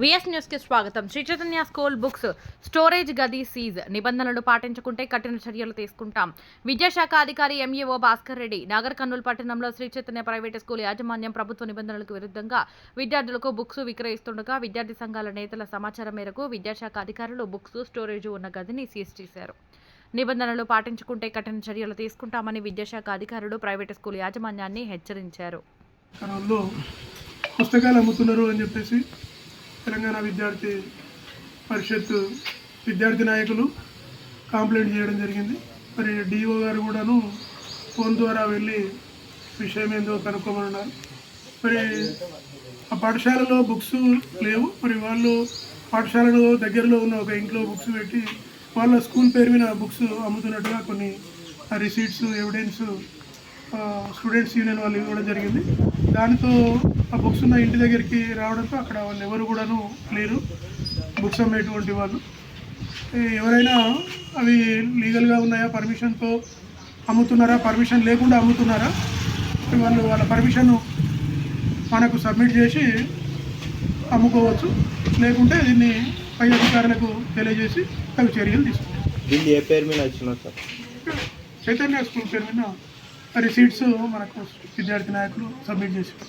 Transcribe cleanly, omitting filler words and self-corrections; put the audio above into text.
VS news కి స్వాగతం. Sri Chaitanya school books storage గది సీజ్, నిబంధనలు పాటించకుంటే కఠిన చర్యలు తీసుకుంటాం. విద్యాశాఖ అధికారి ఎంఈఓ భాస్కర్ రెడ్డి. నాగర్ కర్నూలు పట్టణంలో శ్రీ చైతన్య ప్రైవేటు స్కూల్ యాజమాన్యం ప్రభుత్వ నిబంధనలకు విరుద్ధంగా విద్యార్థులకు బుక్స్ విక్రయిస్తుండగా విద్యార్థి సంఘాల నేతల సమాచారం మేరకు విద్యాశాఖ అధికారులు బుక్స్ స్టోరేజ్ ఉన్న గదిని సీజ్ చేశారు. నిబంధనలు పాటించకుంటే కఠిన చర్యలు తీసుకుంటామని విద్యాశాఖ అధికారులు ప్రైవేటు స్కూల్ యాజమాన్యాన్ని హెచ్చరించారు. పుస్తకాలు అమ్ముతున్నారు అని చెప్పేసి తెలంగాణ విద్యార్థి పరిషత్ విద్యార్థి నాయకులు కంప్లైంట్ చేయడం జరిగింది. మరి డిఓ గారు కూడాను ఫోన్ ద్వారా వెళ్ళి విషయం ఏందో కనుక్కోమన్నారు. మరి ఆ పాఠశాలలో బుక్స్ లేవు. మరి వాళ్ళు పాఠశాలలో దగ్గరలో ఉన్న ఒక ఇంట్లో బుక్స్ పెట్టి వాళ్ళ స్కూల్ పేరు మీద బుక్స్ అమ్ముతున్నట్టుగా కొన్ని రిసీట్స్ ఎవిడెన్స్ స్టూడెంట్స్ యూనియన్ వాళ్ళు ఇవ్వడం జరిగింది. దానితో ఆ బుక్స్ ఉన్న ఇంటి దగ్గరికి రావడంతో అక్కడ వాళ్ళు ఎవరు కూడాను లేరు, బుక్స్ అమ్మేటువంటి వాళ్ళు. ఎవరైనా అవి లీగల్గా ఉన్నాయా, పర్మిషన్తో అమ్ముతున్నారా, పర్మిషన్ లేకుండా అమ్ముతున్నారా, వాళ్ళు వాళ్ళ పర్మిషన్ మనకు సబ్మిట్ చేసి అమ్ముకోవచ్చు. లేకుంటే దీన్ని పై అధికారులకు తెలియజేసి తగు చర్యలు తీసుకుంటాం. దీన్ని ఏ పేరు మీద వచ్చినా సార్? చైతన్య స్కూల్ పేరు మీద రిసీట్స్ మనకు విద్యార్థి నాయకులు సబ్మిట్ చేశారు.